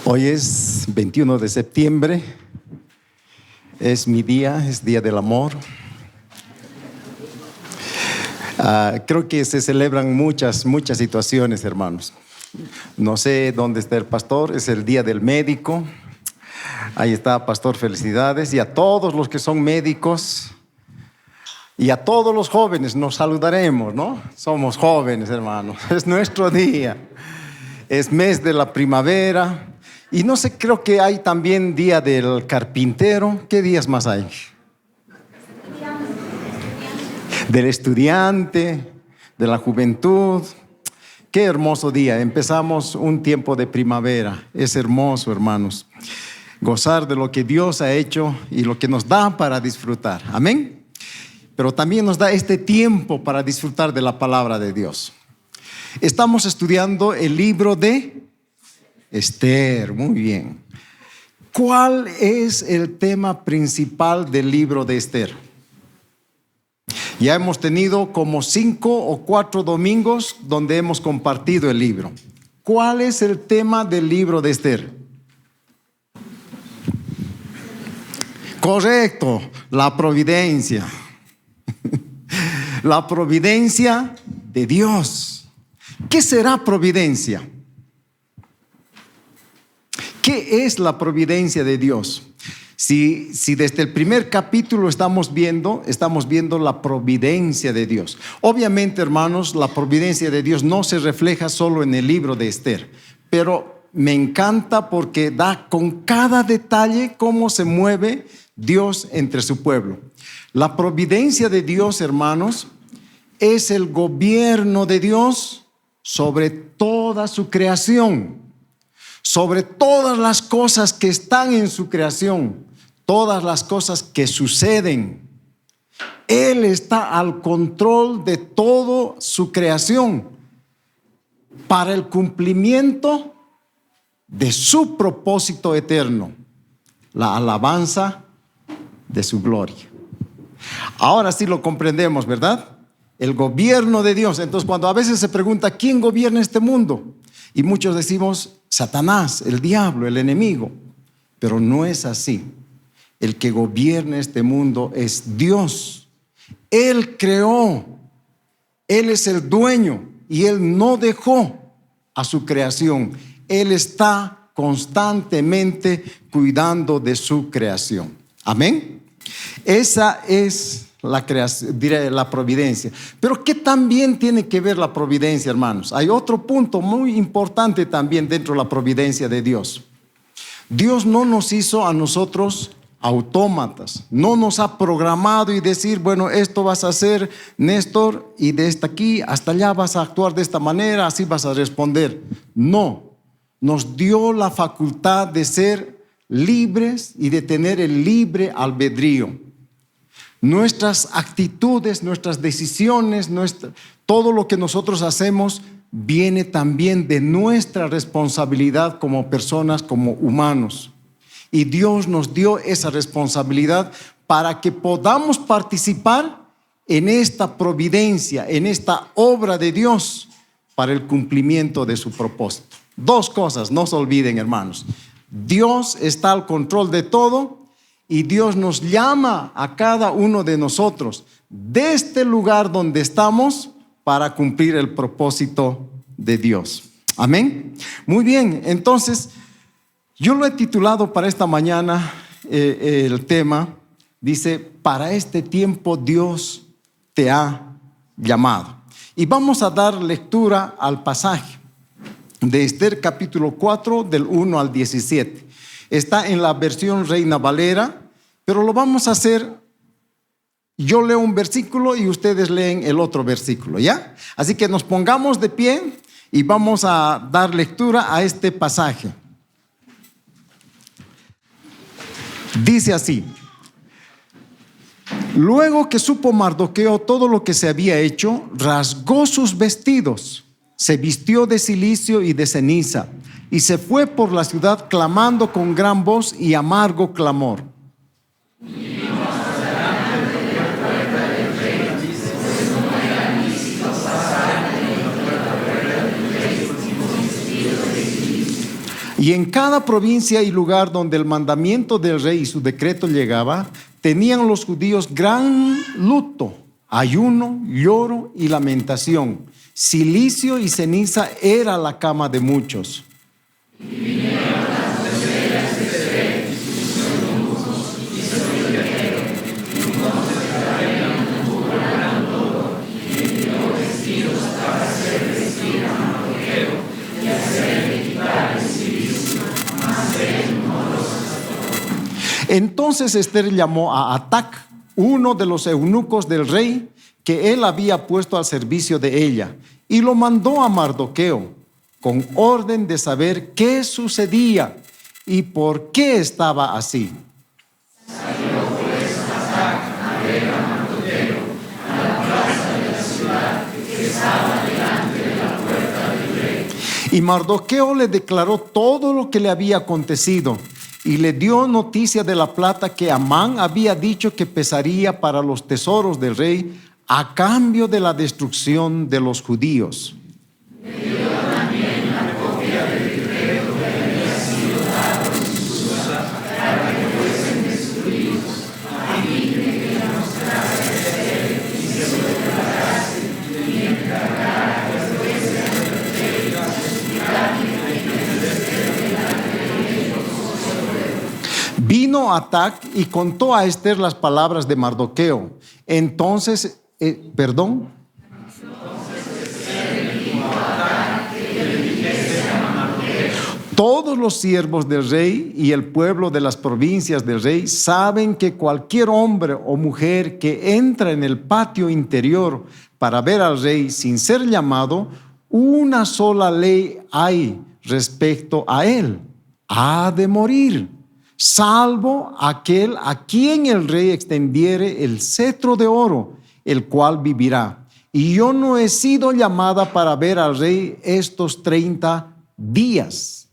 Hoy es 21 de septiembre, es mi día, es Día del Amor. Creo que se celebran muchas situaciones, hermanos. No sé dónde está el pastor, es el Día del Médico. Ahí está, pastor, felicidades. Y a todos los que son médicos y a todos los jóvenes nos saludaremos, ¿no? Somos jóvenes, hermanos, es nuestro día. Es mes de la primavera. Y no sé, creo que hay también Día del Carpintero. ¿Qué días más hay? Del estudiante, de la juventud. Qué hermoso día. Empezamos un tiempo de primavera. Es hermoso, hermanos, gozar de lo que Dios ha hecho y lo que nos da para disfrutar. Amén. Pero también nos da este tiempo para disfrutar de la palabra de Dios. Estamos estudiando el libro de Esther. Muy bien. ¿Cuál es el tema principal del libro de Esther? Ya hemos tenido como 5 o 4 domingos donde hemos compartido el libro. ¿Cuál es el tema del libro de Esther? Correcto, la providencia. La providencia de Dios. ¿Qué será providencia? ¿Qué es la providencia de Dios? Si desde el primer capítulo estamos viendo la providencia de Dios. Obviamente, hermanos, la providencia de Dios no se refleja solo en el libro de Esther, pero me encanta porque da con cada detalle cómo se mueve Dios entre su pueblo. La providencia de Dios, hermanos, es el gobierno de Dios sobre toda su creación, sobre todas las cosas que están en su creación, todas las cosas que suceden. Él está al control de toda su creación para el cumplimiento de su propósito eterno, la alabanza de su gloria. Ahora sí lo comprendemos, ¿verdad? El gobierno de Dios. Entonces, cuando a veces se pregunta ¿quién gobierna este mundo? Y muchos decimos Satanás, el diablo, el enemigo. Pero no es así. El que gobierna este mundo es Dios. Él creó, Él es el dueño y Él no dejó a su creación. Él está constantemente cuidando de su creación. Amén. Esa es la creación, diré, la providencia. Pero ¿qué también tiene que ver la providencia, hermanos? Hay otro punto muy importante también dentro de la providencia de Dios. Dios no nos hizo a nosotros autómatas, no nos ha programado y decir, bueno, esto vas a hacer, Néstor, y de aquí hasta allá vas a actuar de esta manera, así vas a responder. No, nos dio la facultad de ser libres y de tener el libre albedrío. Nuestras actitudes, nuestras decisiones, todo lo que nosotros hacemos viene también de nuestra responsabilidad como personas, como humanos. Y Dios nos dio esa responsabilidad para que podamos participar en esta providencia, en esta obra de Dios para el cumplimiento de su propósito. 2 cosas, no se olviden, hermanos. Dios está al control de todo y Dios nos llama a cada uno de nosotros de este lugar donde estamos para cumplir el propósito de Dios. Amén. Muy bien, entonces yo lo he titulado para esta mañana, el tema dice, para este tiempo Dios te ha llamado. Y vamos a dar lectura al pasaje de Esther capítulo 4 del 1 al 17. Está en la versión Reina Valera, pero lo vamos a hacer, yo leo un versículo y ustedes leen el otro versículo, ¿ya? Así que nos pongamos de pie y vamos a dar lectura a este pasaje. Dice así: luego que supo Mardoqueo todo lo que se había hecho, rasgó sus vestidos, se vistió de cilicio y de ceniza, y se fue por la ciudad clamando con gran voz y amargo clamor. Y en cada provincia y lugar donde el mandamiento del rey y su decreto llegaba, tenían los judíos gran luto, ayuno, lloro y lamentación. Silicio y ceniza era la cama de muchos. Entonces Esther llamó a Atac, uno de los eunucos del rey, que él había puesto al servicio de ella, y lo mandó a Mardoqueo, con orden de saber qué sucedía y por qué estaba así. Salió pues Atac a ver a Mardoqueo a la plaza de la ciudad que estaba delante de la puerta del rey. Y Mardoqueo le declaró todo lo que le había acontecido, y le dio noticia de la plata que Amán había dicho que pesaría para los tesoros del rey a cambio de la destrucción de los judíos. Le dio también la copia del decreto que había sido dado en Susa para que fuesen destruidos, a fin de que la mostrase Esther y se lo declarase y encargara que fuese ante el rey y Vino Atac y contó a Esther las palabras de Mardoqueo. Entonces, todos los siervos del rey y el pueblo de las provincias del rey saben que cualquier hombre o mujer que entra en el patio interior para ver al rey sin ser llamado, una sola ley hay respecto a él: ha de morir, salvo aquel a quien el rey extendiere el cetro de oro, el cual vivirá. Y yo no he sido llamada para ver al rey estos 30 días.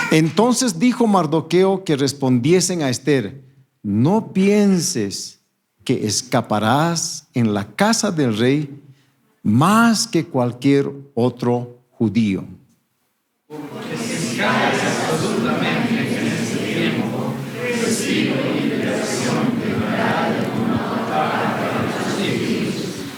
Entonces dijo Mardoqueo que respondiesen a Esther: no pienses que escaparás en la casa del rey más que cualquier otro judío. Porque si caes absolutamente en ese tiempo, recibe liberación de verdad de una para los judíos,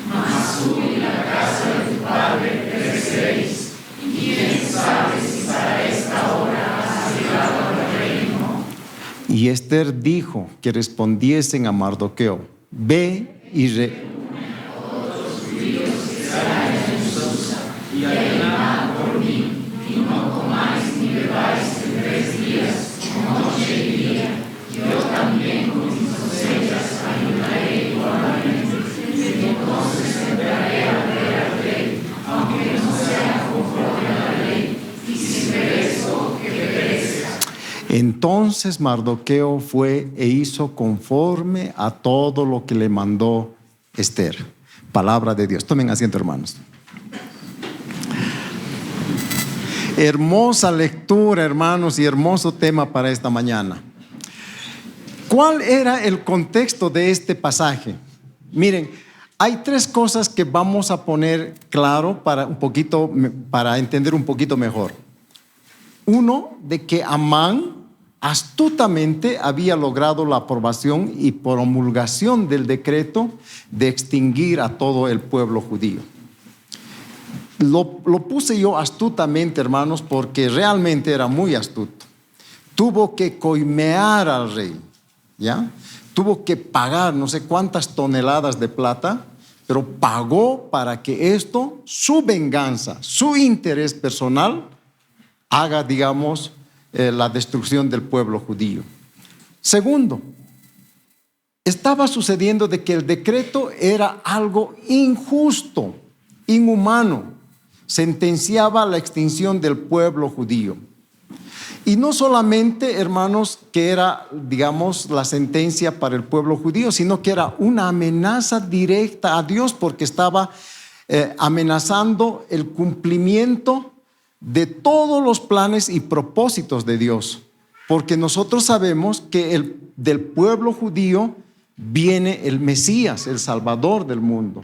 mas tú y la casa de tu padre pereceréis, y quién sabe si para esta hora has llegado al reino. Y Esther dijo que respondiesen a Mardoqueo: ve y reúne a todos los judíos que están en Susa y ayunad por mí. Y no comáis ni bebáis en 3 días, noche y día. Yo también con mis cosechas ayudaré igualmente. Y entonces entraré a ver al rey, aunque no sea conforme a la ley, y si perezco, que perezca. Entonces Mardoqueo fue e hizo conforme a todo lo que le mandó Esther. Palabra de Dios. Tomen asiento, hermanos. Hermosa lectura, hermanos, y hermoso tema para esta mañana. ¿Cuál era el contexto de este pasaje? Miren, hay 3 cosas que vamos a poner claro para entender un poquito mejor. Uno, de que Amán astutamente había logrado la aprobación y promulgación del decreto de extinguir a todo el pueblo judío. Lo puse yo astutamente, hermanos, porque realmente era muy astuto. Tuvo que coimear al rey, ¿ya? Tuvo que pagar no sé cuántas toneladas de plata, pero pagó para que esto, su venganza, su interés personal, haga, digamos, la destrucción del pueblo judío. Segundo, estaba sucediendo de que el decreto era algo injusto, inhumano. Sentenciaba la extinción del pueblo judío. Y no solamente, hermanos, que era, digamos, la sentencia para el pueblo judío, sino que era una amenaza directa a Dios, porque estaba amenazando el cumplimiento de todos los planes y propósitos de Dios. Porque nosotros sabemos que del pueblo judío viene el Mesías, el Salvador del mundo.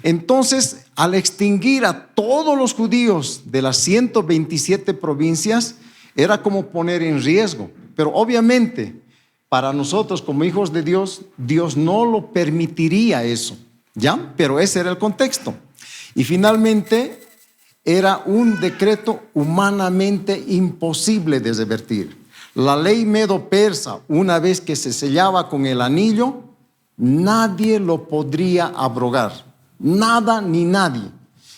Entonces, al extinguir a todos los judíos de las 127 provincias, era como poner en riesgo. Pero obviamente, para nosotros como hijos de Dios, Dios no lo permitiría eso, ¿ya? Pero ese era el contexto. Y finalmente, era un decreto humanamente imposible de revertir. La ley medo-persa, una vez que se sellaba con el anillo, nadie lo podría abrogar. Nada ni nadie.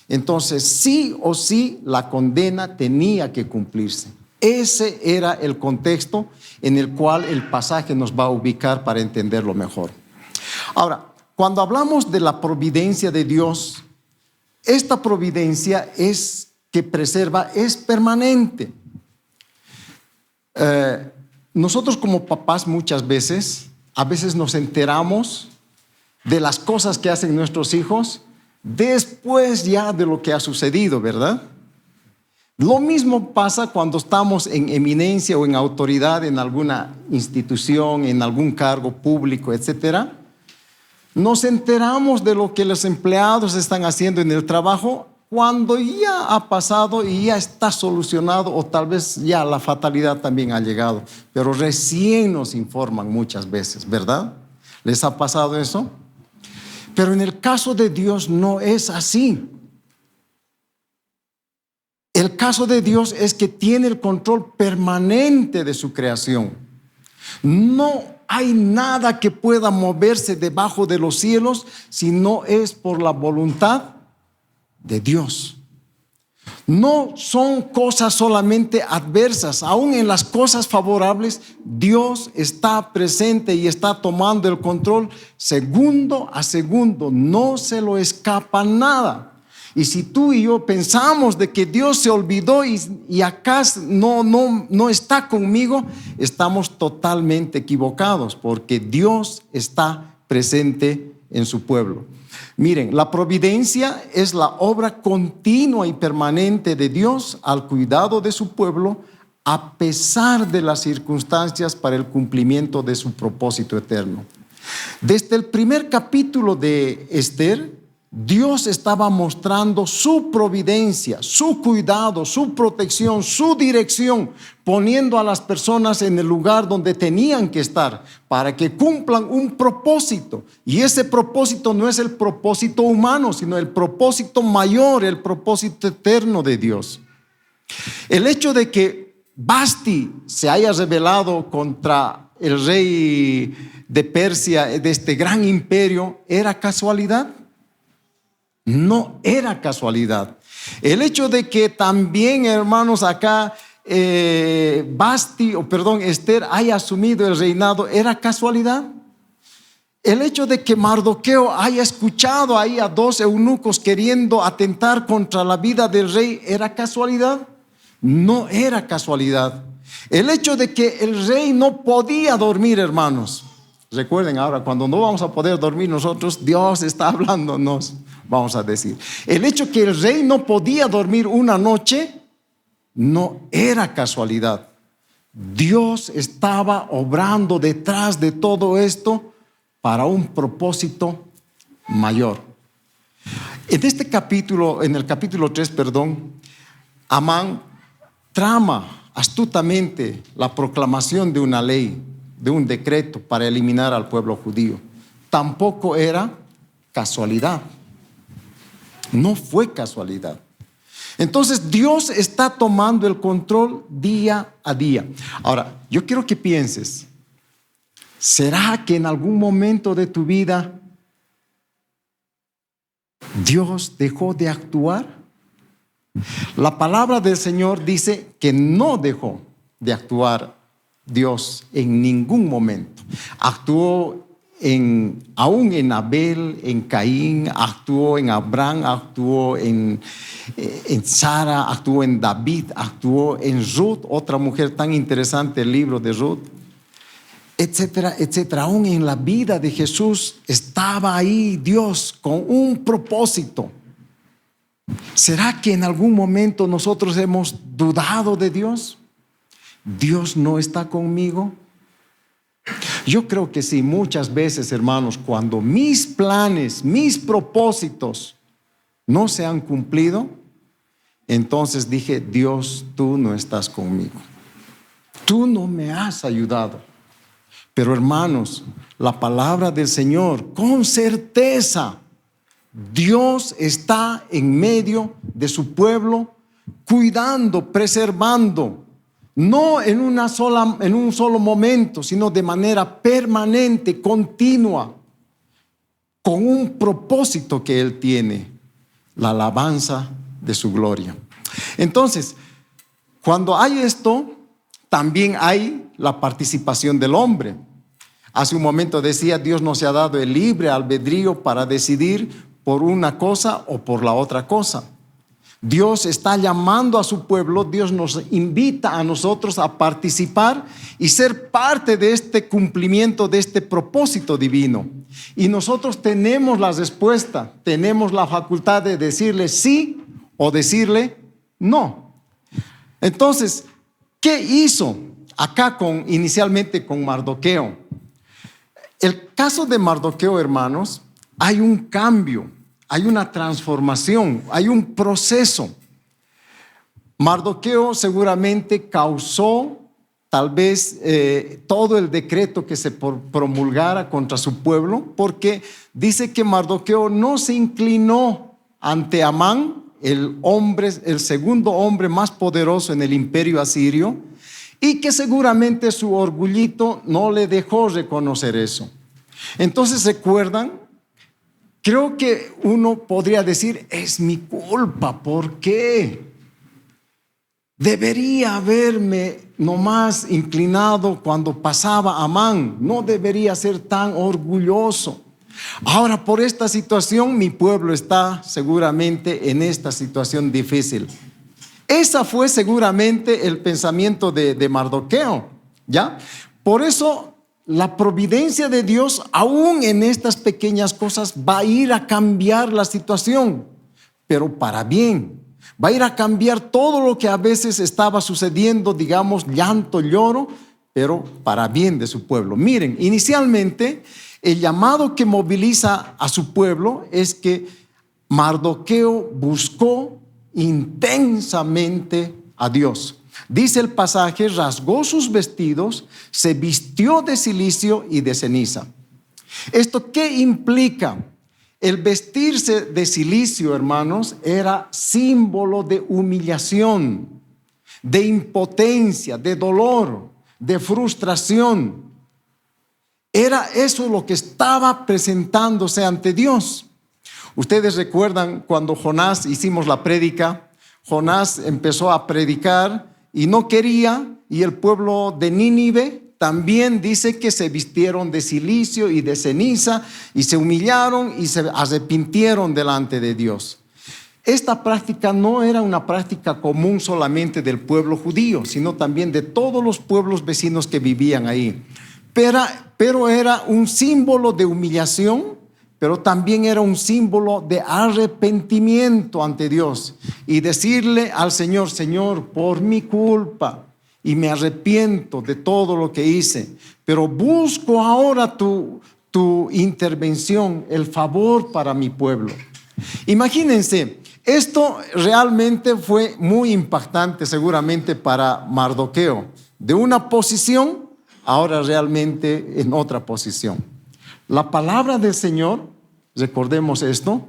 Entonces, sí o sí, la condena tenía que cumplirse. Ese era el contexto en el cual el pasaje nos va a ubicar para entenderlo mejor. Ahora, cuando hablamos de la providencia de Dios, esta providencia es que preserva, es permanente. Nosotros como papás muchas veces, a veces nos enteramos de las cosas que hacen nuestros hijos después ya de lo que ha sucedido, ¿verdad? Lo mismo pasa cuando estamos en eminencia o en autoridad en alguna institución, en algún cargo público, etcétera. Nos enteramos de lo que los empleados están haciendo en el trabajo cuando ya ha pasado y ya está solucionado, o tal vez ya la fatalidad también ha llegado, pero recién nos informan muchas veces, ¿verdad? ¿Les ha pasado eso? Pero en el caso de Dios no es así. El caso de Dios es que tiene el control permanente de su creación. No hay nada que pueda moverse debajo de los cielos si no es por la voluntad de Dios. No son cosas solamente adversas, aún en las cosas favorables, Dios está presente y está tomando el control segundo a segundo, no se lo escapa nada. Y si tú y yo pensamos de que Dios se olvidó y acá no está conmigo, estamos totalmente equivocados, porque Dios está presente en su pueblo. Miren, la providencia es la obra continua y permanente de Dios al cuidado de su pueblo, a pesar de las circunstancias para el cumplimiento de su propósito eterno. Desde el primer capítulo de Esther, Dios estaba mostrando su providencia, su cuidado, su protección, su dirección, poniendo a las personas en el lugar donde tenían que estar para que cumplan un propósito. Y ese propósito no es el propósito humano, sino el propósito mayor, el propósito eterno de Dios. El hecho de que Vasti se haya rebelado contra el rey de Persia, de este gran imperio, ¿era casualidad? No era casualidad. El hecho de que también, hermanos, acá Esther haya asumido el reinado, ¿era casualidad? El hecho de que Mardoqueo haya escuchado ahí a 2 eunucos queriendo atentar contra la vida del rey, ¿era casualidad? No era casualidad. El hecho de que el rey no podía dormir, hermanos. Recuerden ahora, cuando no vamos a poder dormir nosotros, Dios está hablándonos, vamos a decir. El hecho que el rey no podía dormir una noche no era casualidad. Dios estaba obrando detrás de todo esto para un propósito mayor. En este capítulo, en el capítulo 3, Amán trama astutamente la proclamación de una ley, de un decreto para eliminar al pueblo judío. Tampoco era casualidad. No fue casualidad. Entonces Dios está tomando el control día a día. Ahora, yo quiero que pienses, ¿será que en algún momento de tu vida Dios dejó de actuar? La palabra del Señor dice que no dejó de actuar Dios en ningún momento. Actuó aún en Abel, en Caín, actuó en Abraham, actuó en Sara, actuó en David, actuó en Ruth, otra mujer tan interesante, el libro de Ruth, etcétera, etcétera. Aún en la vida de Jesús estaba ahí Dios con un propósito. ¿Será que en algún momento nosotros hemos dudado de Dios? ¿Dios no está conmigo? Yo creo que sí, muchas veces, hermanos, cuando mis planes, mis propósitos no se han cumplido, entonces dije: Dios, tú no estás conmigo. Tú no me has ayudado. Pero hermanos, la palabra del Señor, con certeza, Dios está en medio de su pueblo, cuidando, preservando, no en un solo momento, sino de manera permanente, continua, con un propósito que Él tiene: la alabanza de su gloria. Entonces, cuando hay esto, también hay la participación del hombre. Hace un momento decía: Dios nos ha dado el libre albedrío para decidir por una cosa o por la otra cosa. Dios está llamando a su pueblo, Dios nos invita a nosotros a participar y ser parte de este cumplimiento, de este propósito divino. Y nosotros tenemos la respuesta, tenemos la facultad de decirle sí o decirle no. Entonces, ¿qué hizo acá inicialmente con Mardoqueo? El caso de Mardoqueo, hermanos, hay un cambio, hay una transformación, hay un proceso. Mardoqueo seguramente causó tal vez todo el decreto que se promulgara contra su pueblo, porque dice que Mardoqueo no se inclinó ante Amán, el segundo hombre más poderoso en el imperio asirio, y que seguramente su orgullito no le dejó reconocer eso. Entonces, ¿recuerdan? Creo que uno podría decir: es mi culpa. ¿Por qué? Debería haberme nomás inclinado cuando pasaba Amán. No debería ser tan orgulloso. Ahora, por esta situación, mi pueblo está seguramente en esta situación difícil. Esa fue seguramente el pensamiento de Mardoqueo, ¿ya? Por eso la providencia de Dios, aún en estas pequeñas cosas, va a ir a cambiar la situación, pero para bien. Va a ir a cambiar todo lo que a veces estaba sucediendo, digamos, llanto, lloro, pero para bien de su pueblo. Miren, inicialmente el llamado que moviliza a su pueblo es que Mardoqueo buscó intensamente a Dios. Dice el pasaje: rasgó sus vestidos, se vistió de cilicio y de ceniza. ¿Esto qué implica? El vestirse de cilicio, hermanos, era símbolo de humillación, de impotencia, de dolor, de frustración. Era eso lo que estaba presentándose ante Dios. Ustedes recuerdan cuando Jonás hicimos la prédica. Jonás empezó a predicar y no quería, y el pueblo de Nínive también dice que se vistieron de cilicio y de ceniza y se humillaron y se arrepintieron delante de Dios. Esta práctica no era una práctica común solamente del pueblo judío, sino también de todos los pueblos vecinos que vivían ahí. Pero era un símbolo de humillación, pero también era un símbolo de arrepentimiento ante Dios y decirle al Señor: Señor, por mi culpa, y me arrepiento de todo lo que hice, pero busco ahora tu intervención, el favor para mi pueblo. Imagínense, esto realmente fue muy impactante seguramente para Mardoqueo, de una posición ahora realmente en otra posición. La palabra del Señor, recordemos esto: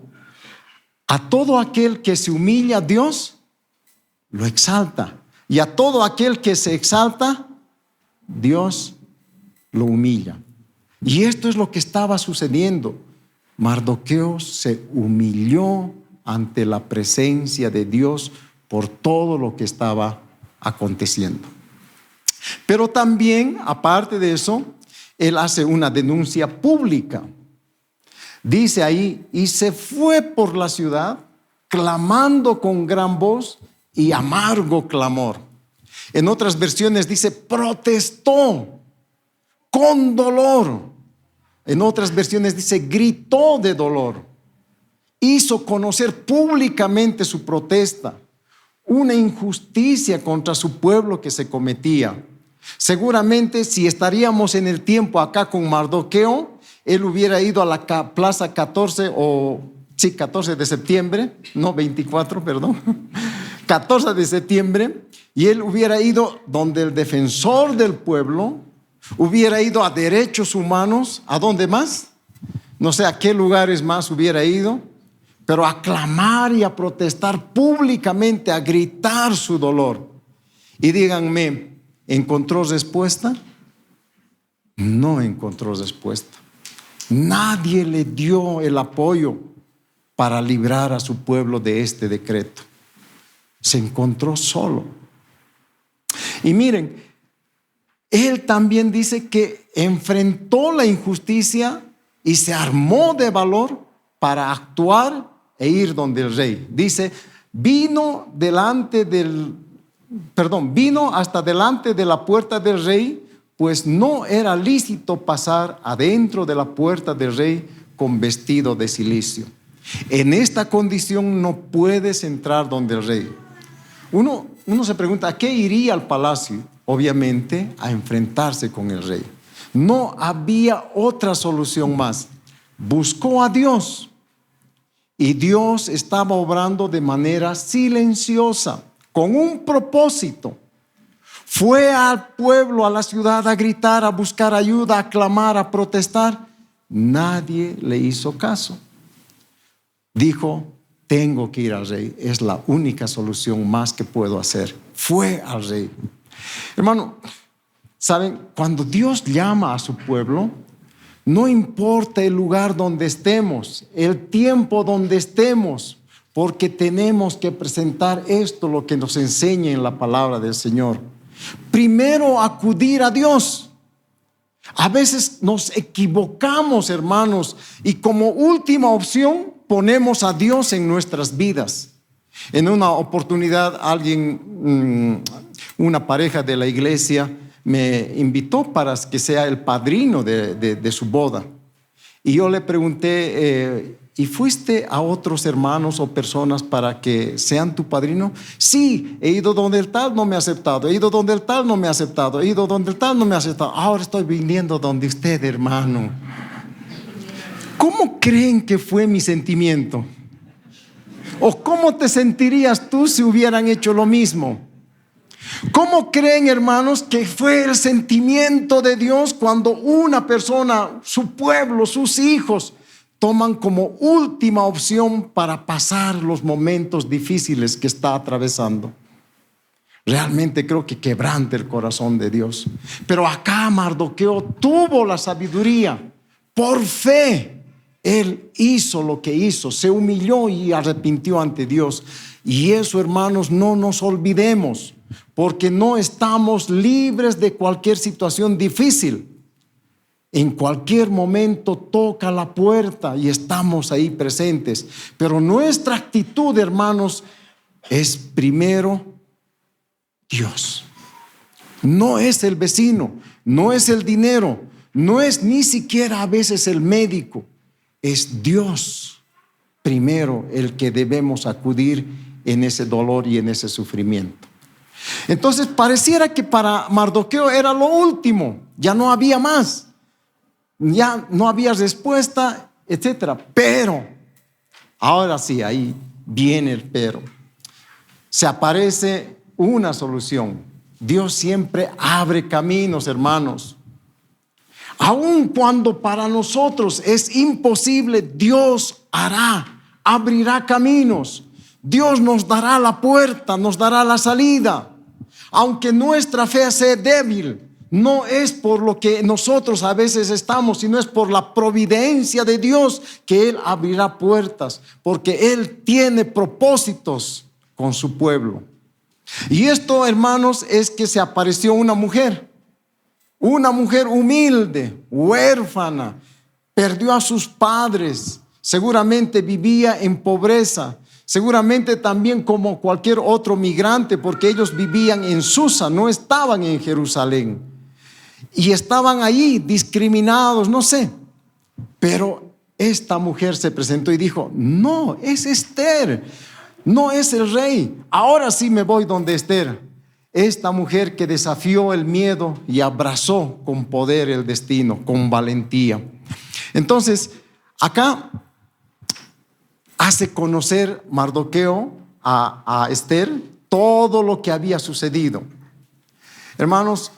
a todo aquel que se humilla, Dios lo exalta, y a todo aquel que se exalta, Dios lo humilla. Y esto es lo que estaba sucediendo. Mardoqueo se humilló ante la presencia de Dios por todo lo que estaba aconteciendo. Pero también, aparte de eso, él hace una denuncia pública. Dice ahí: y se fue por la ciudad clamando con gran voz y amargo clamor. En otras versiones dice: protestó con dolor. En otras versiones dice: gritó de dolor. Hizo conocer públicamente su protesta, una injusticia contra su pueblo que se cometía. Seguramente si estaríamos en el tiempo acá con Mardoqueo, él hubiera ido a la plaza 14 14 de septiembre, no 24, perdón, 14 de septiembre, y él hubiera ido donde el defensor del pueblo, hubiera ido a derechos humanos. ¿A dónde más? No sé a qué lugares más hubiera ido, pero a clamar y a protestar públicamente, a gritar su dolor. Y díganme, ¿encontró respuesta? No encontró respuesta. Nadie le dio el apoyo para librar a su pueblo de este decreto. Se encontró solo. Y miren, él también dice que enfrentó la injusticia y se armó de valor para actuar e ir donde el rey. Dice, vino hasta delante de la puerta del rey, pues no era lícito pasar adentro de la puerta del rey con vestido de cilicio. En esta condición no puedes entrar donde el rey. Uno se pregunta, ¿a qué iría al palacio? Obviamente a enfrentarse con el rey. No había otra solución más. Buscó a Dios y Dios estaba obrando de manera silenciosa, con un propósito. Fue al pueblo, a la ciudad, a gritar, a buscar ayuda, a clamar, a protestar. Nadie le hizo caso. Dijo, tengo que ir al rey, es la única solución más que puedo hacer. Fue al rey. Hermano, ¿saben? Cuando Dios llama a su pueblo, no importa el lugar donde estemos, el tiempo donde estemos, porque tenemos que presentar esto, lo que nos enseña en la palabra del Señor. Primero, acudir a Dios. A veces nos equivocamos, hermanos, y como última opción ponemos a Dios en nuestras vidas. En una oportunidad una pareja de la iglesia me invitó para que sea el padrino de su boda. Y yo le pregunté, ¿y fuiste a otros hermanos o personas para que sean tu padrino? Sí, he ido donde el tal no me ha aceptado, he ido donde el tal no me ha aceptado, he ido donde el tal no me ha aceptado. Ahora estoy viniendo donde usted, hermano. ¿Cómo creen que fue mi sentimiento? ¿O cómo te sentirías tú si hubieran hecho lo mismo? ¿Cómo creen, hermanos, que fue el sentimiento de Dios cuando una persona, su pueblo, sus hijos, toman como última opción para pasar los momentos difíciles que está atravesando? Realmente creo que quebranta el corazón de Dios. Pero acá Mardoqueo tuvo la sabiduría. Por fe, él hizo lo que hizo, se humilló y arrepintió ante Dios. Y eso, hermanos, no nos olvidemos, porque no estamos libres de cualquier situación difícil. En cualquier momento toca la puerta y estamos ahí presentes. Pero nuestra actitud, hermanos, es primero Dios. No es el vecino, no es el dinero, no es ni siquiera a veces el médico. Es Dios primero el que debemos acudir en ese dolor y en ese sufrimiento. Entonces pareciera que para Mardoqueo era lo último, ya no había más, ya no había respuesta, etcétera. Pero ahora sí, ahí viene el pero. Se aparece una solución. Dios siempre abre caminos, hermanos. Aun cuando para nosotros es imposible, Dios abrirá caminos. Dios nos dará la puerta, nos dará la salida. Aunque nuestra fe sea débil, no es por lo que nosotros a veces estamos, sino es por la providencia de Dios que Él abrirá puertas, porque Él tiene propósitos con su pueblo. Y esto, hermanos, es que se apareció una mujer humilde, huérfana, perdió a sus padres, seguramente vivía en pobreza, seguramente también como cualquier otro migrante, porque ellos vivían en Susa, no estaban en Jerusalén, y estaban ahí discriminados, no sé. Pero esta mujer se presentó y dijo: no, es Esther, no es el rey, ahora sí me voy donde Esther. esta mujer que desafió el miedo y abrazó con poder el destino, con valentía. Entonces, acá hace conocer Mardoqueo a Esther todo lo que había sucedido. Hermanos,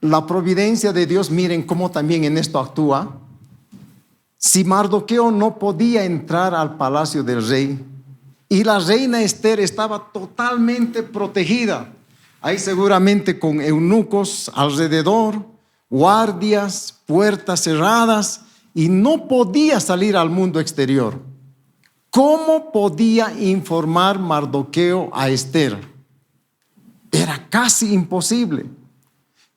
la providencia de Dios, miren cómo también en esto actúa. Si Mardoqueo no podía entrar al palacio del rey y la reina Esther estaba totalmente protegida, ahí seguramente con eunucos alrededor, guardias, puertas cerradas, y no podía salir al mundo exterior. ¿Cómo podía informar Mardoqueo a Esther? Era casi imposible.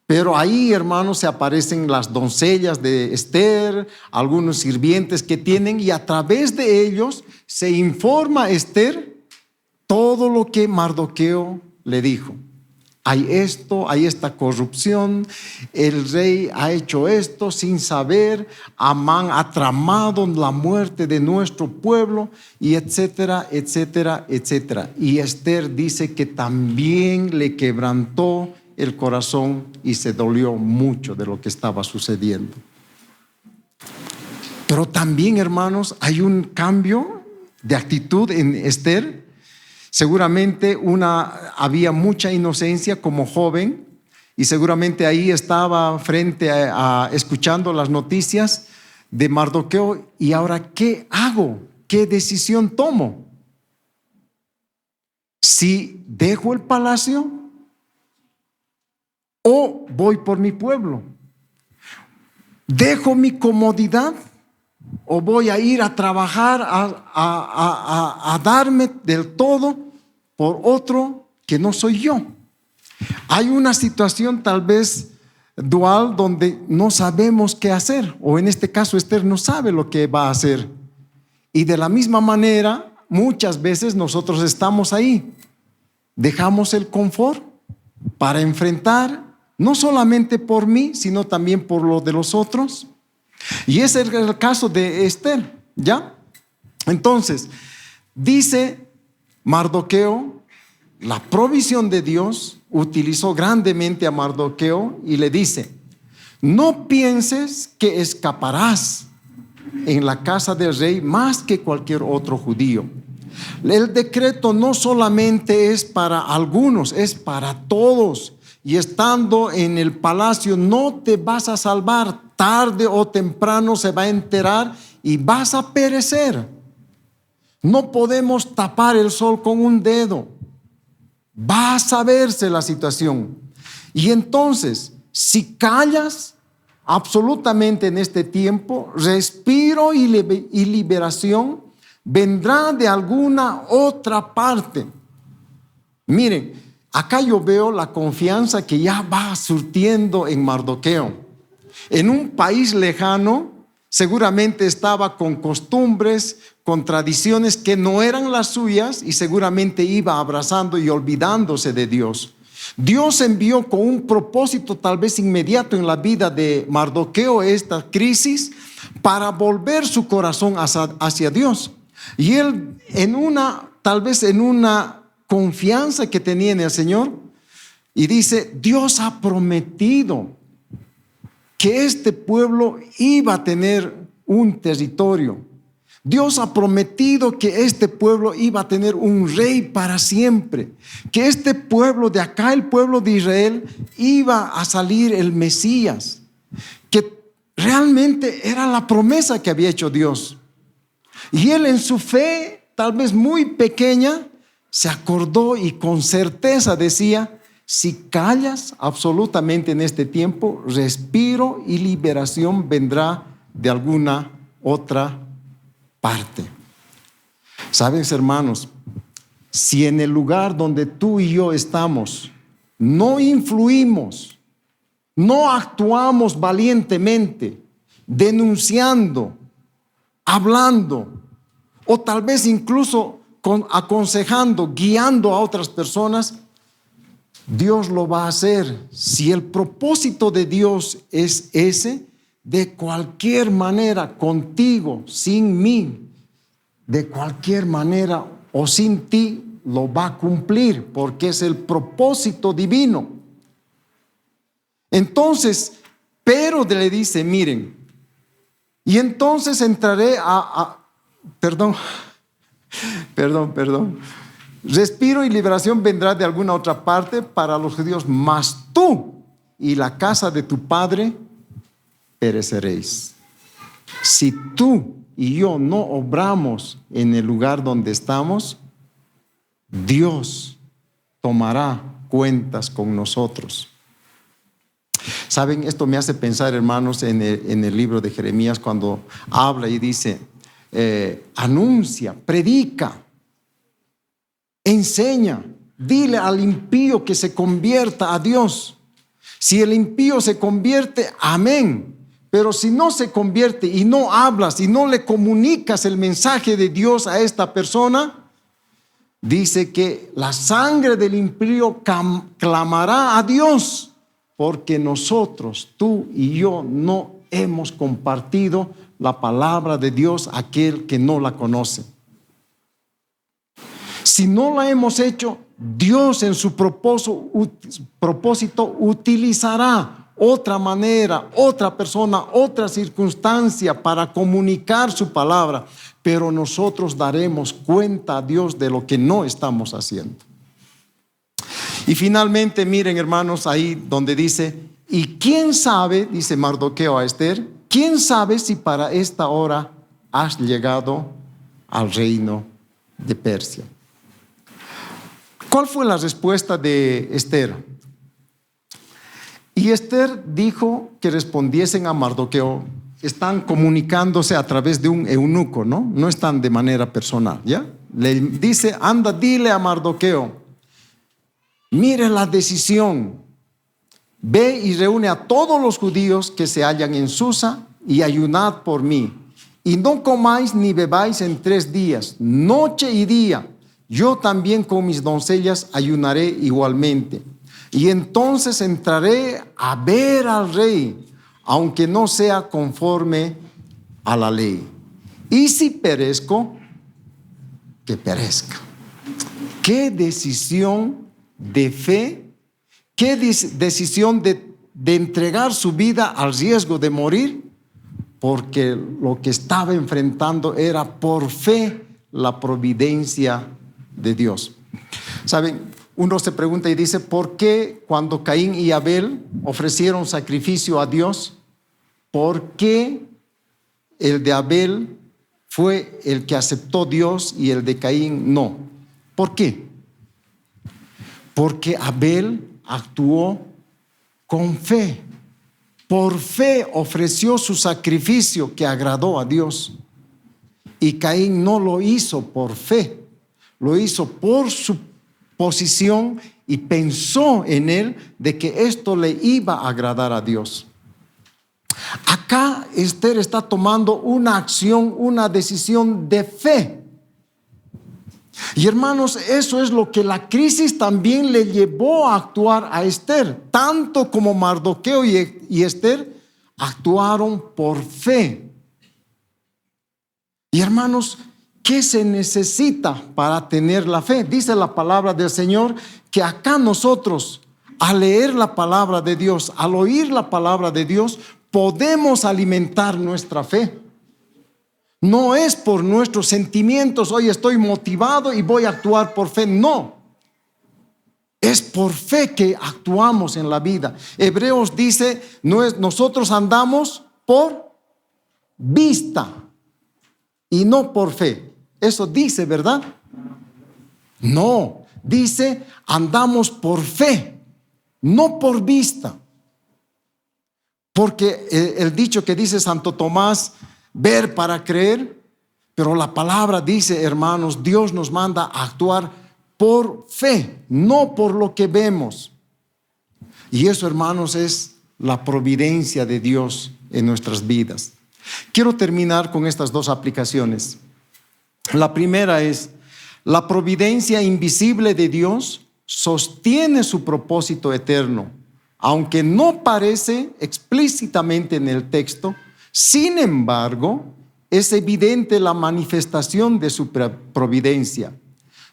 Pero ahí, hermanos, se aparecen las doncellas de Esther, algunos sirvientes que tienen, y a través de ellos se informa a Esther todo lo que Mardoqueo le dijo. Hay esto, hay esta corrupción, el rey ha hecho esto sin saber, Amán ha tramado la muerte de nuestro pueblo, y etcétera, etcétera, etcétera. Y Esther dice que también le quebrantó el corazón y se dolió mucho de lo que estaba sucediendo. Pero también, hermanos, hay un cambio de actitud en Esther. Seguramente había mucha inocencia como joven, y seguramente ahí estaba frente a escuchando las noticias de Mardoqueo. Y ahora, ¿qué hago? ¿Qué decisión tomo? Si dejo el palacio o voy por mi pueblo, dejo mi comodidad o voy a ir a trabajar a darme del todo por otro que no soy yo. Hay una situación tal vez dual donde no sabemos qué hacer, o en este caso Esther no sabe lo que va a hacer. Y de la misma manera, muchas veces nosotros estamos ahí, dejamos el confort para enfrentar, no solamente por mí, sino también por lo de los otros. Y ese es el caso de Esther, ¿ya? Entonces, dice Mardoqueo, la provisión de Dios utilizó grandemente a Mardoqueo y le dice: no pienses que escaparás en la casa del rey más que cualquier otro judío. El decreto no solamente es para algunos, es para todos. Y estando en el palacio no te vas a salvar, tarde o temprano se va a enterar y vas a perecer. No podemos tapar el sol con un dedo. Va a saberse la situación. Y entonces, si callas absolutamente en este tiempo, respiro y liberación vendrá de alguna otra parte. Miren, acá yo veo la confianza que ya va surtiendo en Mardoqueo. En un país lejano, seguramente estaba con costumbres, con tradiciones que no eran las suyas, y seguramente iba abrazando y olvidándose de Dios. Dios envió con un propósito tal vez inmediato en la vida de Mardoqueo esta crisis para volver su corazón hacia Dios. Y él tal vez en una confianza que tenía en el Señor, y dice: Dios ha prometido que este pueblo iba a tener un territorio. Dios ha prometido que este pueblo iba a tener un rey para siempre, que este pueblo de acá, el pueblo de Israel, iba a salir el Mesías, que realmente era la promesa que había hecho Dios. Y él, en su fe tal vez muy pequeña, se acordó y con certeza decía: si callas absolutamente en este tiempo, respiro y liberación vendrá de alguna otra parte. Sabes, hermanos, si en el lugar donde tú y yo estamos no influimos, no actuamos valientemente, denunciando, hablando, o tal vez incluso aconsejando, guiando a otras personas, Dios lo va a hacer. Si el propósito de Dios es ese, de cualquier manera, contigo, sin mí, de cualquier manera o sin ti, lo va a cumplir porque es el propósito divino. Entonces, pero le dice, miren, y entonces entraré perdón. Respiro y liberación vendrá de alguna otra parte para los judíos, mas tú y la casa de tu padre pereceréis. Si tú y yo no obramos en el lugar donde estamos, Dios tomará cuentas con nosotros. Saben, esto me hace pensar, hermanos, en el libro de Jeremías, cuando habla y dice, anuncia, predica, enseña, dile al impío que se convierta a Dios. Si el impío se convierte, amén. Pero si no se convierte y no hablas y no le comunicas el mensaje de Dios a esta persona, dice que la sangre del impío clamará a Dios, porque nosotros, tú y yo, no hemos compartido la palabra de Dios a aquel que no la conoce. Si no la hemos hecho, Dios en su propósito utilizará otra manera, otra persona, otra circunstancia para comunicar su palabra, pero nosotros daremos cuenta a Dios de lo que no estamos haciendo. Y finalmente, miren, hermanos, ahí donde dice, y quién sabe, dice Mardoqueo a Esther, quién sabe si para esta hora has llegado al reino de Persia. ¿Cuál fue la respuesta de Esther? Y Esther dijo que respondiesen a Mardoqueo. Están comunicándose a través de un eunuco, ¿no? No están de manera personal, ¿ya? Le dice, anda, dile a Mardoqueo, mire la decisión, ve y reúne a todos los judíos que se hallan en Susa y ayunad por mí. Y no comáis ni bebáis en 3 días, noche y día. Yo también con mis doncellas ayunaré igualmente. Y entonces entraré a ver al rey, aunque no sea conforme a la ley. Y si perezco, que perezca. ¿Qué decisión de fe? ¿Qué decisión de entregar su vida al riesgo de morir? Porque lo que estaba enfrentando era por fe la providencia de Dios. ¿Saben? Uno se pregunta y dice, ¿por qué cuando Caín y Abel ofrecieron sacrificio a Dios, por qué el de Abel fue el que aceptó Dios y el de Caín no? ¿Por qué? Porque Abel actuó con fe. Por fe ofreció su sacrificio que agradó a Dios. Y Caín no lo hizo por fe, lo hizo por su posición y pensó en él de que esto le iba a agradar a Dios. Acá Esther está tomando una acción, una decisión de fe. Y hermanos, eso es lo que la crisis también le llevó a actuar a Esther. Tanto como Mardoqueo y Esther actuaron por fe. Y hermanos, ¿qué se necesita para tener la fe? Dice la palabra del Señor que acá nosotros, al leer la palabra de Dios, al oír la palabra de Dios, podemos alimentar nuestra fe. No es por nuestros sentimientos, hoy estoy motivado y voy a actuar por fe. No, es por fe que actuamos en la vida. Hebreos dice, nosotros andamos por vista y no por fe. Eso dice, ¿verdad? No, dice andamos por fe, no por vista. Porque el dicho que dice Santo Tomás, ver para creer, pero la palabra dice, hermanos, Dios nos manda a actuar por fe, no por lo que vemos. Y eso, hermanos, es la providencia de Dios en nuestras vidas. Quiero terminar con estas 2 aplicaciones. La primera es, la providencia invisible de Dios sostiene su propósito eterno, aunque no parece explícitamente en el texto. Sin embargo, es evidente la manifestación de su providencia.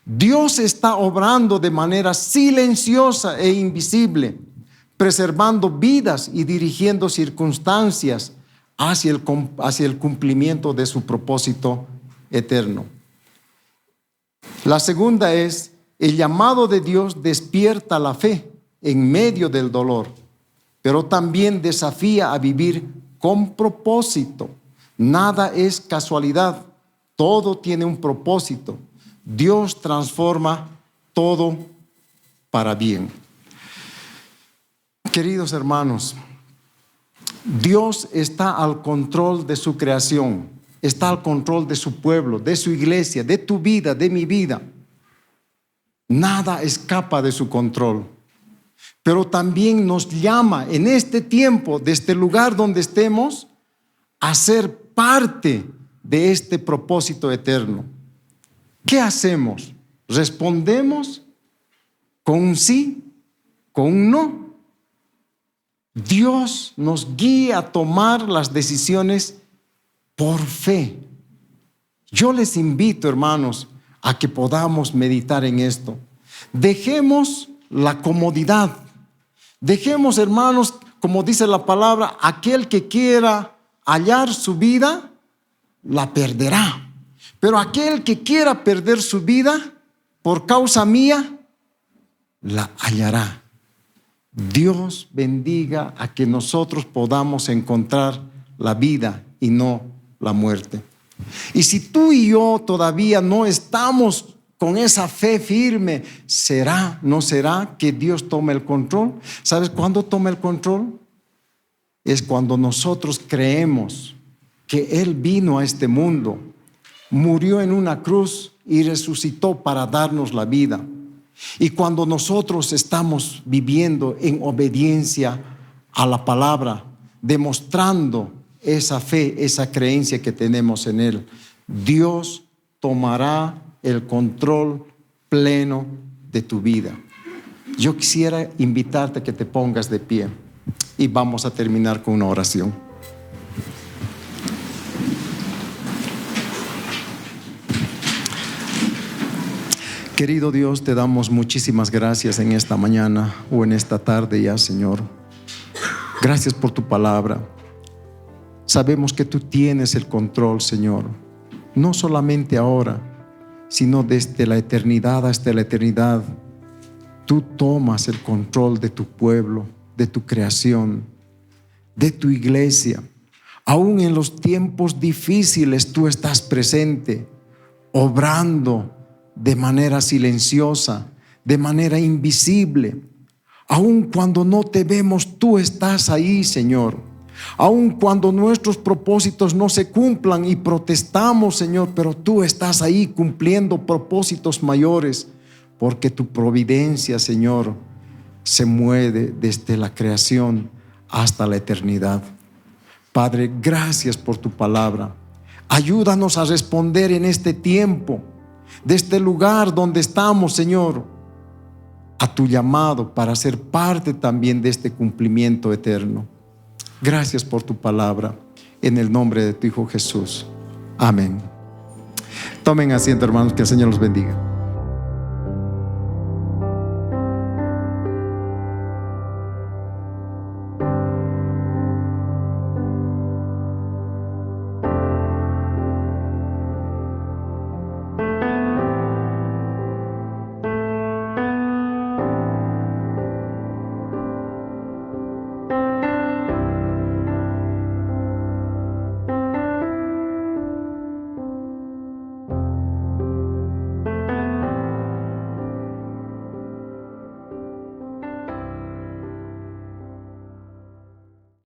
Dios está obrando de manera silenciosa e invisible, preservando vidas y dirigiendo circunstancias hacia el cumplimiento de su propósito eterno. La segunda es, el llamado de Dios despierta la fe en medio del dolor, pero también desafía a vivir con propósito. Nada es casualidad, todo tiene un propósito. Dios transforma todo para bien. Queridos hermanos, Dios está al control de su creación, está al control de su pueblo, de su iglesia, de tu vida, de mi vida. Nada escapa de su control. Pero también nos llama en este tiempo, de este lugar donde estemos, a ser parte de este propósito eterno. ¿Qué hacemos? ¿Respondemos con un sí, con un no? Dios nos guía a tomar las decisiones por fe. Yo les invito, hermanos, a que podamos meditar en esto. Dejemos la comodidad. Dejemos, hermanos, como dice la palabra, aquel que quiera hallar su vida, la perderá. Pero aquel que quiera perder su vida por causa mía, la hallará. Dios bendiga a que nosotros podamos encontrar la vida y no la muerte. Y si tú y yo todavía no estamos con esa fe firme, ¿será, no será que Dios tome el control? ¿Sabes cuándo toma el control? Es cuando nosotros creemos que Él vino a este mundo, murió en una cruz y resucitó para darnos la vida. Y cuando nosotros estamos viviendo en obediencia a la palabra, demostrando esa fe, esa creencia que tenemos en Él, Dios tomará el control pleno de tu vida. Yo quisiera invitarte a que te pongas de pie y vamos a terminar con una oración. Querido Dios, te damos muchísimas gracias en esta mañana o en esta tarde ya, Señor. Gracias por tu palabra. Sabemos que tú tienes el control, Señor, no solamente ahora, sino desde la eternidad hasta la eternidad. Tú tomas el control de tu pueblo, de tu creación, de tu iglesia. Aún en los tiempos difíciles tú estás presente, obrando de manera silenciosa, de manera invisible. Aun cuando no te vemos, tú estás ahí, Señor. Aun cuando nuestros propósitos no se cumplan y protestamos, Señor, pero tú estás ahí cumpliendo propósitos mayores, porque tu providencia, Señor, se mueve desde la creación hasta la eternidad. Padre, gracias por tu palabra. Ayúdanos a responder en este tiempo, de este lugar donde estamos, Señor, a tu llamado para ser parte también de este cumplimiento eterno. Gracias por tu palabra, en el nombre de tu Hijo Jesús. Amén. Tomen asiento, hermanos, que el Señor los bendiga.